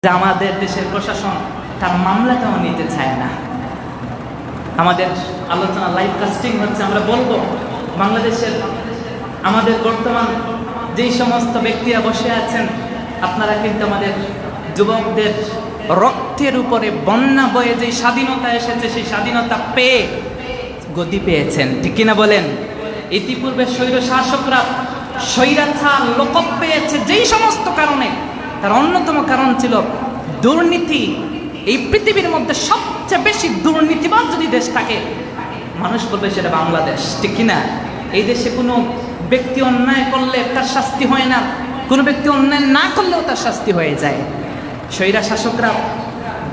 যে আমাদের দেশের প্রশাসন তার মামলাটাও নিতে চায় না। আমাদের আলোচনা লাইভ কাস্টিং হচ্ছে, আমরা বলবো বাংলাদেশের আমাদের বর্তমান যেই সমস্ত ব্যক্তিরা বসে আছেন, আপনারা কিন্তু আমাদের যুবকদের রক্তের উপরে বন্যা বয়ে যে স্বাধীনতা এসেছে, সেই স্বাধীনতা পেয়ে গদি পেয়েছেন, ঠিক কিনা বলেন? ইতিপূর্বে স্বৈর শাসকরা স্বৈরাচার লোকপ পেয়েছে যেই সমস্ত কারণে, তার অন্যতম কারণ ছিল দুর্নীতি। এই পৃথিবীর মধ্যে সবচেয়ে বেশি দুর্নীতিবাদ যদি দেশ থাকে, মানুষ বলবে সেটা বাংলাদেশ, ঠিক কিনা? এই দেশে কোনো ব্যক্তি অন্যায় করলে তার শাস্তি হয় না, কোনো ব্যক্তি অন্যায় না করলেও তার শাস্তি হয়ে যায়। স্বৈরা শাসকরা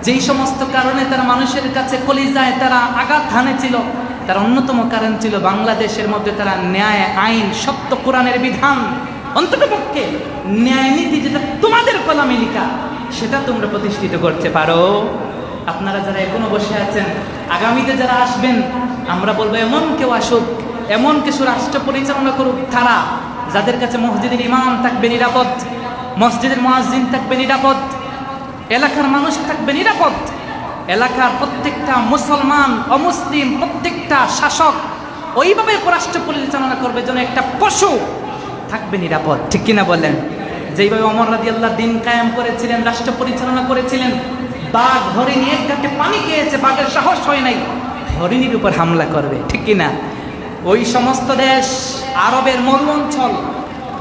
যেই সমস্ত কারণে তারা মানুষের কাছে কলিজায় তারা আঘাত হানেছিল, তার অন্যতম কারণ ছিল বাংলাদেশের মধ্যে তারা ন্যায়, আইন, সত্য, কোরআনের বিধান, অন্ততপক্ষে ন্যায় নীতি যেটা তোমাদের কলামে লেখা, সেটা তোমরা প্রতিষ্ঠিত করতে পারো। আপনারা যারা এখনো বসে আছেন, আগামীতে যারা আসবেন, আমরা বলবো এমন কেউ আসুক, এমন কিছু রাষ্ট্র পরিচালনা করুক তারা, যাদের কাছে মসজিদের ইমাম থাকবে নিরাপদ, মসজিদের মুয়াজ্জিন থাকবে নিরাপদ, এলাকার মানুষ থাকবে নিরাপদ, এলাকার প্রত্যেকটা মুসলমান অমুসলিম প্রত্যেকটা শাসক ওইভাবে রাষ্ট্র পরিচালনা করবে যেন একটা পশু থাকবে নিরাপদ, ঠিক কিনা বলেন? যেইভাবে ওমর রাদিয়াল্লাহু দিন কায়েম করেছিলেন, রাষ্ট্র পরিচালনা করেছিলেন, বাঘ হরিণী এক ঘাটে পানি খেয়েছে, বাঘের সাহস হয় নাই হরিণীর উপর হামলা করবে, ঠিক কিনা? ওই সমস্ত দেশ, আরবের মরু অঞ্চল,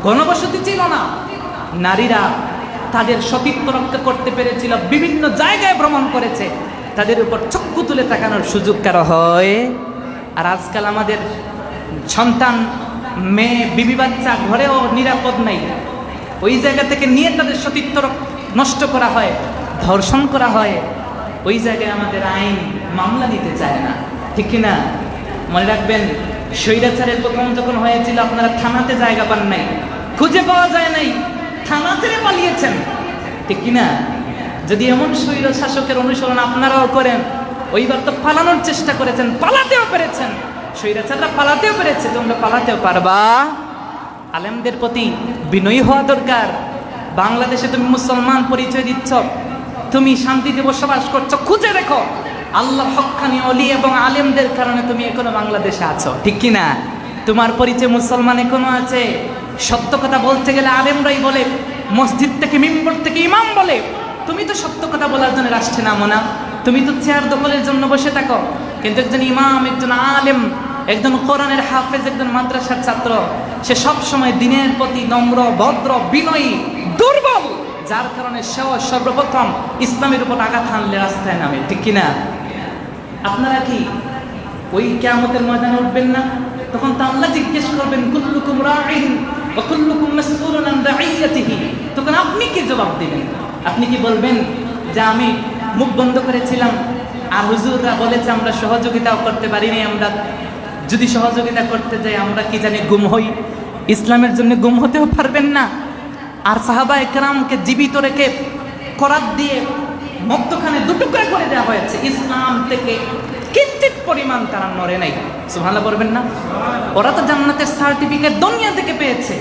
ঘনবসতি ছিল না, নারীরা তাদের সতীত্ব রক্ষা করতে পেরেছিল, বিভিন্ন জায়গায় ভ্রমণ করেছে, তাদের উপর চক্ষু তুলে তাকানোর সুযোগ কারো হয়? আর আজকাল আমাদের সন্তান, মেয়ে, বিবি বাচ্চা ঘরেও নিরাপদ নাই, ওই জায়গা থেকে নিয়ে তাদের সতীত্ব নষ্ট করা হয়, ধর্ষণ করা হয়, ওই জায়গায় আমাদের আইন মামলা নিতে চায় না, ঠিক কিনা? মনে রাখবেন, স্বৈরাচারের প্রথম যখন হয়েছিল, আপনারা থানাতে জায়গা পান নাই, খুঁজে পাওয়া যায় নাই, থানা ছেড়ে পালিয়েছেন, ঠিক কিনা? যদি এমন স্বৈর শাসকের অনুসরণ আপনারাও করেন, ওইবার তো পালানোর চেষ্টা করেছেন, পালাতেও পেরেছেন, স্বৈরাচাররা পালাতেও পেরেছে, তোমরা পালাতেও পারবা। আলেমদের প্রতি বিনয়ী হওয়া দরকার। বাংলাদেশে তুমি মুসলমান পরিচয় দিচ্ছ, তুমি শান্তিতে বসবাস করছো, খুঁজে দেখো আল্লাহ হক্কানি ওলি এবং আলেমদের কারণে তুমি এখনো বাংলাদেশে আছো, ঠিক কিনা? তোমার পরিচয় মুসলমান এখনো আছে। সত্য কথা বলতে গেলে আলেমরাই বলে, মসজিদ থেকে মিম্বর থেকে ইমাম বলে। তুমি তো সত্য কথা বলার জন্য রাষ্ট্রে নামো না, তুমি তো চেয়ার দখলের জন্য বসে থাকো। কিন্তু একজন ইমাম, একজন আলেম, একজন কোরআনের হাফেজ, একজন মাদ্রাসার ছাত্র, সে সব সময় দিনের প্রতি নম্র, ভদ্র, বিনয়ী, দুর্বল, যার কারণে সেও সর্বপ্রথম ইসলামের উপর আঘাত হানলে রাস্তায় নামে, ঠিক কিনা? আপনারা কি ওই কিয়ামতের ময়দানে উঠবেন না? তখন তো আল্লাহ জিজ্ঞেস করবেন, কুল্লুকুম রাঈন ওয়া কুল্লুকুম মাসউলুন আন রাঈয়াতিহি। তখন আপনি কি জবাব দিবেন? আপনি কি বলবেন যে আমি মুখ বন্ধ করেছিলাম, আর হুজুররা বলেছে আমরা সহযোগিতাও করতে পারিনি, আমরা যদি সহযোগিতা করতে যাই আমরা কি জানি গুম হই? ইসলামের জন্য গুম হতেও পারবেন না। আর সাহাবায়ে কেরামকে জীবিত রেখে করাত দিয়ে মক্তখানে দুটুকরা করে দেওয়া হয়েছে, ইসলাম থেকে কিঞ্চিত পরিমাণ তারা নড়ে নাই। সুবহানাল্লাহ বলবেন না? ওরা তো জান্নাতের সার্টিফিকেট দুনিয়া থেকে পেয়েছে,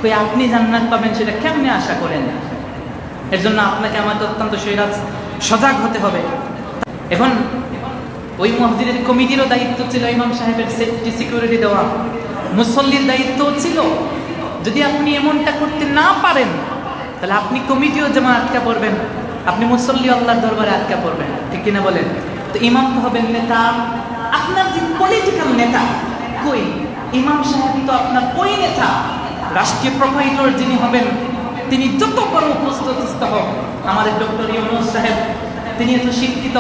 কই আপনি জান্নাত পাবেন সেটা কেমনে আশা করেন? এর জন্য আপনাকে আমাদের অত্যন্ত সজাগ হতে হবে। এখন ওই মসজিদের কমিটিরও দায়িত্ব ছিল ইমাম সাহেবের সেফটি সিকিউরিটি দেওয়া, মুসল্লির দায়িত্ব ছিল। যদি আপনি এমনটা করতে না পারেন, তাহলে আপনি কমিটিও যেমন আটকা পড়বেন, আপনি মুসল্লি আল্লাহর দরবারে আটকা পড়বেন, ঠিক কিনা বলেন? তো ইমাম তো হবেন নেতা, আপনার যে পলিটিক্যাল নেতা, কই ইমাম সাহেব তো আপনার ওই নেতা। রাষ্ট্রীয় প্রোপাইটর যিনি হবেন, তিনি যত বড় উপস্থিত হোক, আমাদের ডক্টর ইউনূস সাহেব, তিনি এত শিক্ষিত,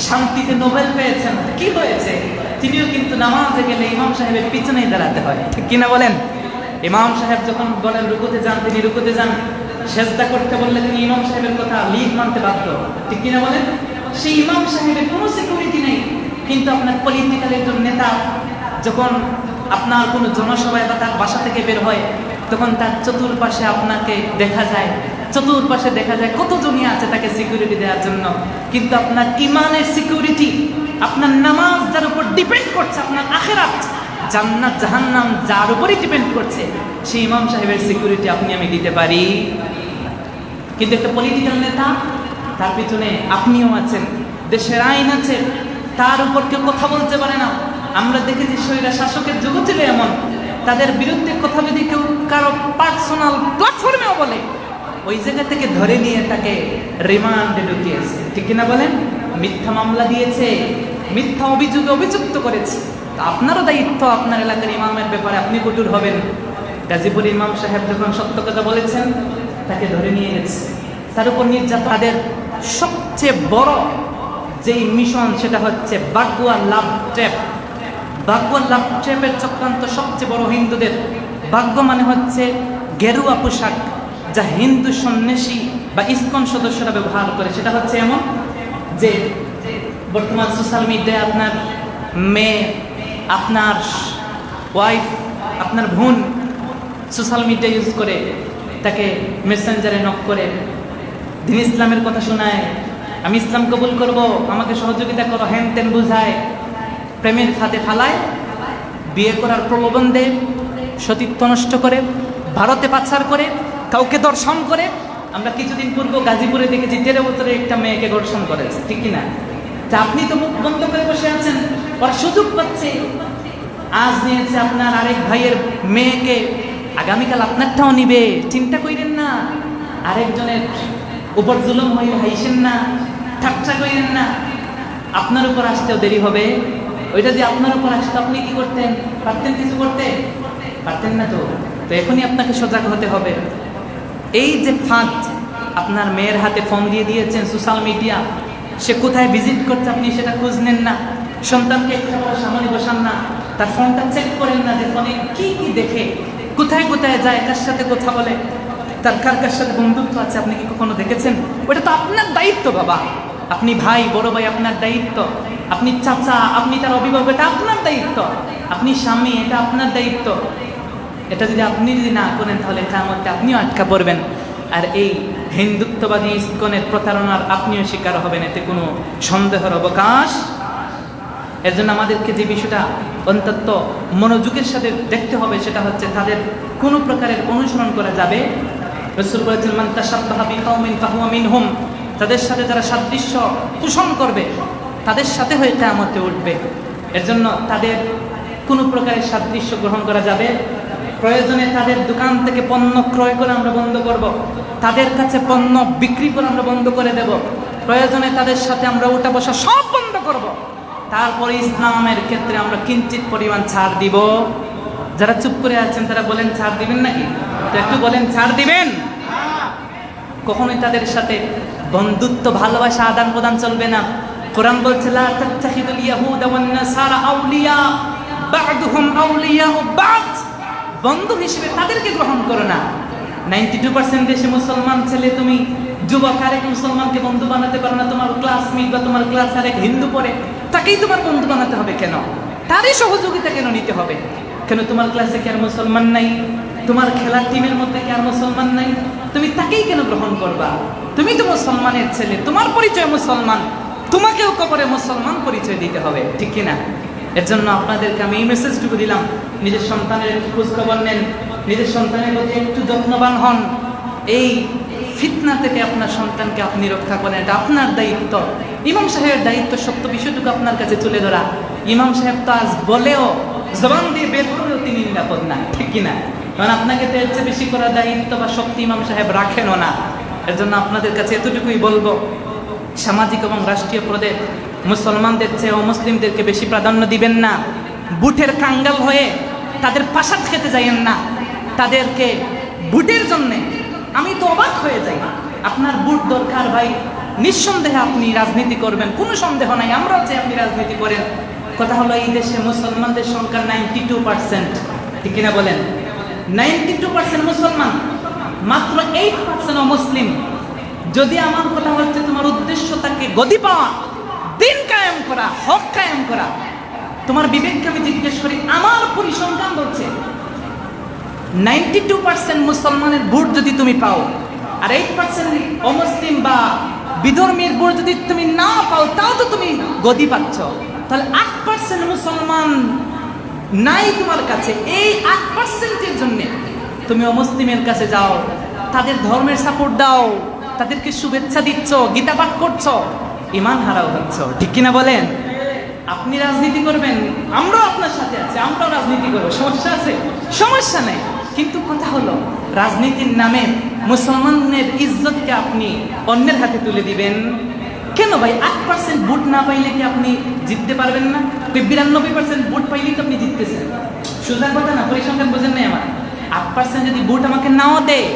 শান্তিতে নোবেল পেয়েছেন, কি হয়েছে? তিনিও কিন্তু নামাজে গেলে ইমাম সাহেবের পিছনেই দাঁড়াতে হয়, ঠিক কিনা বলেন? ইমাম সাহেব যখন বলেন রুকুতে যান, তিনি রুকুতে যান, সেজদা করতে বললে তিনি ইমাম সাহেবের কথা লিগ মানতে বাধ্য, ঠিক কিনা বলেন? সেই ইমাম সাহেবের কোনো সিকিউরিটি নেই। কিন্তু আপনার পলিটিক্যাল একজন নেতা যখন আপনার কোনো জনসভায় বা তার বাসা থেকে বের হয়, তখন তার চতুর্পাশে আপনাকে দেখা যায়, চতুর্পাশে দেখা যায় কতজনই আছে তাকে সিকিউরিটি দেওয়ার জন্য। কিন্তু আপনার ইমানের সিকিউরিটি, আপনার নামাজ যার উপর ডিপেন্ড করছে, আপনার আখিরাত, জান্নাত জাহান্নাম যার উপরই ডিপেন্ড করছে, সেই ইমাম সাহেবের সিকিউরিটি আপনি আমি দিতে পারি। কিন্তু একটা পলিটিক্যাল নেতা তার পিছনে আপনিও আছেন, দেশের আইন আছে, তার উপর কেউ কথা বলতে পারে না। আমরা দেখেছি স্বৈরা শাসকের যুগ ছিল এমন, তাদের বিরুদ্ধে কথা যদি কেউ কারো পার্সোনাল প্ল্যাটফর্মেও বলে, ওই জায়গা থেকে ধরে নিয়ে তাকে রিমান্ডে ঢুকিয়েছে, ঠিক কিনা বলেন? মিথ্যা মামলা দিয়েছে, মিথ্যা অভিযোগে অভিযুক্ত করেছে। তা আপনারও দায়িত্ব, আপনার এলাকার ইমামের ব্যাপারে আপনি কঠোর হবেন। গাজীপুর ইমাম সাহেব যখন সত্য কথা বলেছেন, তাকে ধরে নিয়ে গেছে, তার উপর নির্যাতন। তাদের সবচেয়ে বড় যেই মিশন সেটা হচ্ছে বাগুয়া লাভ ট্র্যাপ। বাগুয়া লাভ ট্র্যাপের চক্রান্ত সবচেয়ে বড় হিন্দুদের। বাগ্য মানে হচ্ছে গেরুয়া পোশাক, যা হিন্দু সন্ন্যাসী বা ইসকন সদস্যরা ব্যবহার করে। সেটা হচ্ছে এমন যে বর্তমান সোশ্যাল মিডিয়ায় আপনার মেয়ে, আপনার ওয়াইফ, আপনার বোন সোশ্যাল মিডিয়া ইউজ করে, তাকে মেসেঞ্জারে নক করে দিন ইসলামের কথা শোনায়, আমি ইসলাম কবুল করব, আমাকে সহযোগিতা করো, হ্যান তেন বুঝায়, প্রেমের ফাঁদে ফালায়, বিয়ে করার প্রলোভন দেয়, সতীত্ব নষ্ট করে, ভারতে পাচার করে, কাউকে দর্শন করে। আমরা কিছুদিন পূর্বে গাজীপুরে দেখেছি 13 বছরের একটা মেয়েকে ধর্ষণ করেছে, ঠিক কিনা? তা আপনি তো মুখ বন্ধ করে বসে আছেন, ওরা সুযোগ পাচ্ছে। আজ নিয়েছে আপনার আরেক ভাইয়ের মেয়েকে, আগামীকাল আপনারটাও নিবে, চিন্তা করেন না। আরেকজনের উপর জুলুম হয়ে হাইছেন না, ঠাট্টা করেন না। আপনার উপর আসতেও দেরি হবে। ওইটা যে আপনার উপর আসতো, আপনি কি করতেন? পারতেন কিছু করতে? পারতেন না তো। তো এখনই আপনাকে সজাগ হতে হবে। এই যে ফাঁদ, আপনার মেয়ের হাতে ফোন দিয়ে দিয়েছেন সোশ্যাল মিডিয়া, সে কোথায় ভিজিট করছে আপনি সেটা খোঁজ নেন না, সন্তানকে একটা বড় সামনে বসান না, তার ফোনটা চেক করেন না যে ফোনে কি কি দেখে, কোথায় কোথায় যায়, কার সাথে কথা বলে, তার কার কার সাথে বন্ধুত্ব আছে, আপনি কি কখনো দেখেছেন? ওটা তো আপনার দায়িত্ব বাবা। আপনি ভাই, বড় ভাই, আপনার দায়িত্ব। আপনি চাচা, আপনি তার অভিভাবক, এটা আপনার দায়িত্ব। আপনি স্বামী, এটা আপনার দায়িত্ব। এটা যদি আপনি না করেন তাহলে কিয়ামতে আপনিও আটকা পড়বেন। আর এই হিন্দুত্ববাদী ইসকনের প্রতারণার আপনিও শিকার হবেন, এতে কোনো সন্দেহের অবকাশ। এর জন্য আমাদেরকে যে বিষয়টা অন্তত মনোযোগের সাথে দেখতে হবে সেটা হচ্ছে তাদের কোনো প্রকারের অনুসরণ করা যাবে। রাসূল বলেছেন, মান তাশাব্বাহা বিকাউমিন ফাহুয়া মিনহুম। তাদের সাথে যারা সাদৃশ্য পোষণ করবে তাদের সাথে হয়ে কিয়ামতে উঠবে। এর জন্য তাদের কোনো প্রকারের সাদৃশ্য গ্রহণ করা যাবে। প্রয়োজনে তাদের দোকান থেকে পণ্য ক্রয় করে আমরা বন্ধ করব, তাদের কাছে পণ্য বিক্রি করে আমরা বন্ধ করে দেব, প্রয়োজনে তাদের সাথে আমরা উঠা বসা সব বন্ধ করব। তারপরে ইসলামের ক্ষেত্রে আমরা কিঞ্চিত পরিমাণ ছাড় দিব। যারা চুপ করে আছেন তারা বলেন ছাড় দিবেন নাকি? তো একটু বলেন ছাড় দিবেন। কখনোই তাদের সাথে বন্ধুত্ব, ভালোবাসা, আদান প্রদান চলবে না। কোরআন বলছে, লা তাত্তাখিদুল ইয়াহুদা ওয়ান নাসারা আউলিয়া বা'দুহুম আউলিয়াউ বা'দ। বন্ধু হিসেবে তাদেরকে গ্রহণ করো না। 92% দেশে মুসলমান ছেলে, তুমি যুবক আরেক মুসলমানকে বন্ধু বানাতে পারো না। তোমার ক্লাসমেট বা তোমার ক্লাস আরেক হিন্দু পড়ে, তাকেই তোমার বন্ধু বানাতে হবে কেন? তারই সহযোগিতা কেন নিতে হবে? কেন তোমার ক্লাসে কি আর মুসলমান নাই? তোমার খেলার টিমের মধ্যে কি আর মুসলমান নাই? তুমি তাকেই কেন গ্রহণ করবা? তুমি তো মুসলমানের ছেলে, তোমার পরিচয় মুসলমান, তোমাকেও কবরে মুসলমান পরিচয় দিতে হবে, ঠিক কিনা? এর জন্য আপনাদেরকে আমি এই মেসেজটুকু দিলাম, নিজের সন্তানের একটু খোঁজখবর নেন, নিজের সন্তানের প্রতি একটু যত্নবান হন। এই ফিতনা থেকে আপনার সন্তানকে আপনি রক্ষা করেন, এটা আপনার দায়িত্ব। ইমাম সাহেবের দায়িত্ব সত্য বিষয়টুকু আপনার কাছে তুলে ধরা। ইমাম সাহেব তো আজ বলেও, জবান দিয়ে বের করেও তিনি নিরাপদ না, ঠিক কিনা? কারণ আপনাকে তো এর চেয়ে বেশি করার দায়িত্ব বা শক্তি ইমাম সাহেব রাখেনও না। এর জন্য আপনাদের কাছে এতটুকুই বলবো, সামাজিক এবং রাষ্ট্রীয় পদে মুসলমানদের চেয়ে অমুসলিমদেরকে বেশি প্রাধান্য দিবেন না। বুটের কাঙ্গাল হয়ে তাদের পাশাত খেতে যাইয়েন না। তাদেরকে বুটের জন্যে আমি তো অবাক হয়ে যাই। আপনার বুট দরকার ভাই, নিঃসন্দেহে আপনি রাজনীতি করবেন, কোনো সন্দেহ নাই, আমরাও চাই আপনি রাজনীতি করেন। কথা হলো, এই দেশে মুসলমানদের সংখ্যা 92%, ঠিক কিনা বলেন? 92% মুসলমান, মাত্র 8% অমুসলিম। যদি আমার কথা হচ্ছে তোমার উদ্দেশ্য তাকে গদি পাওয়া, দিন কায়েম করা, হক কায়েম করা, তোমার বিবেককে আমি জিজ্ঞেস করি, আমার পরিসংখ্যান বলছে 92% মুসলমানের ভোট যদি তুমি পাও, আর 8% অমুসলিম বা বিধর্মীর ভোট যদি তুমি না পাও, তাও তো তুমি গদি পাচ্ছ। তাহলে 8% মুসলমান নাই তোমার কাছে। এই 8%-এর জন্য তুমি অমুসলিমের কাছে যাও, তাদের ধর্মের সাপোর্ট দাও, তাদেরকে শুভেচ্ছা দিচ্ছ, গীতা পাঠ করছো, ঈমান হারাও হচ্ছ। ঠিক কিনা বলেন? আপনি রাজনীতি করবেন, আমরাও আপনার সাথে আছি, আমরাও রাজনীতি করবো, সমস্যা আছে? সমস্যা নেই। কিন্তু কথা হলো, রাজনীতির নামে মুসলমানের ইজ্জতকে আপনি অন্যের হাতে তুলে দিবেন কেন ভাই? 8% ভোট না পাইলে কি আপনি জিততে পারবেন না? 92% ভোট পাইলেই তো আপনি জিততেছেন। সোজা কথা না, পরিসংখ্যান বোঝেন নাই আমার। 8% যদি ভোট আমাকে নাও দেয়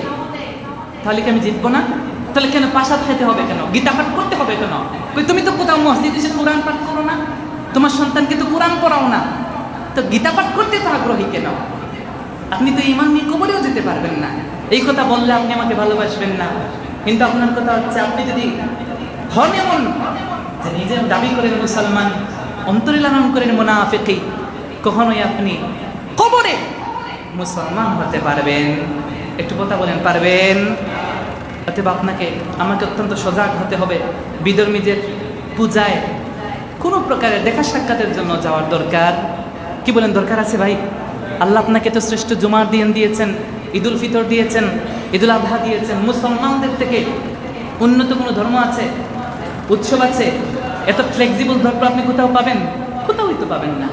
তাহলে কি আমি জিতবো না? তাহলে কেন পাশাত খেতে হবে, কেন গীতা পাঠ করতে হবে কেন? তুমি তো কোথাও মসজিদে এসে কোরআন পাঠ করো না, তোমার সন্তানকে তো কোরআন পড়াও না, তো গীতা পাঠ করতে তো আগ্রহী কেন? আপনি তো ঈমান নিয়ে কবরেও যেতে পারবেন না। এই কথা বললে আপনি আমাকে ভালোবাসবেন না। কিন্তু আপনার কথা হচ্ছে, আপনি যদি হন এমন যে নিজে দাবি করেন মুসলমান, অন্তরে লালন করেন মুনাফিকি, কখনোই আপনি কবরে মুসলমান হতে পারবেন? একটু কথা বলেন, পারবেন? অতএব আপনাকে আমাকে অত্যন্ত সজাগ হতে হবে। বিধর্মীদের পূজায় কোনো প্রকারের দেখা সাক্ষাতের জন্য যাওয়ার দরকার কি বলেন? দরকার আছে ভাই? আল্লাহ আপনাকে তো শ্রেষ্ঠ জুমার দিন দিয়েছেন, ঈদুল ফিতর দিয়েছেন, ঈদুল আজহা দিয়েছেন। মুসলমানদের থেকে উন্নত কোনো ধর্ম আছে, উৎসব আছে? এত ফ্লেক্সিবল ধর্ম আপনি কোথাও পাবেন? কোথাওই তো পাবেন না।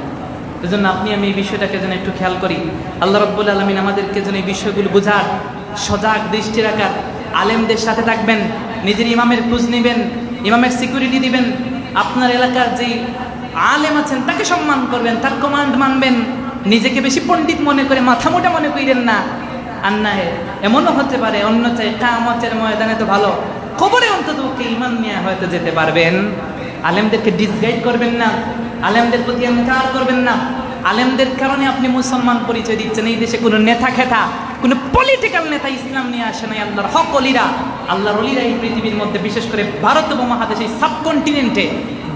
এজন্য আপনি আমি এই বিষয়টাকে যেন একটু খেয়াল করি। আল্লাহ রাব্বুল আলামিন আমাদেরকে যেন এই বিষয়গুলো বোঝার, সজাগ দৃষ্টি রাখার, আলেমদের সাথে থাকবেন, নিজের ইমামের খোঁজ নেবেন, ইমামের সিকিউরিটি দিবেন, আপনার এলাকার যেই আলেম আছেন তাকে সম্মান করবেন, তার কমান্ড মানবেন, নিজেকে বেশি পণ্ডিত মনে করে মাথা মোটা মনে করেন না। আর না এমনও হতে পারে অন্যথায় কিয়ামতের ময়দানে তো ভালো, কবরে অন্তত ঈমান নিয়ে হয়তো যেতে পারবেন। আলেমদেরকে ডিসগাইড করবেন না, আলেমদের প্রতি ইনকার করবেন না। আলেমদের কারণে আপনি মুসলমান পরিচয় দিচ্ছেন। এই দেশে কোনো নেতা খেতা, কোনো পলিটিক্যাল নেতা ইসলাম নিয়ে আসে নাই। আল্লাহর হক অলিরা, আল্লাহর অলিরা এই পৃথিবীর মধ্যে, বিশেষ করে ভারত উপমহাদেশে, এই সাবকন্টিনেন্টে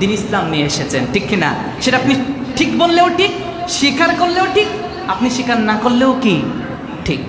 দিন ইসলাম নিয়ে এসেছেন। ঠিক কিনা? সেটা আপনি ঠিক বললেও ঠিক, স্বীকার করলেও ঠিক, আপনি স্বীকার না করলেও কি ঠিক।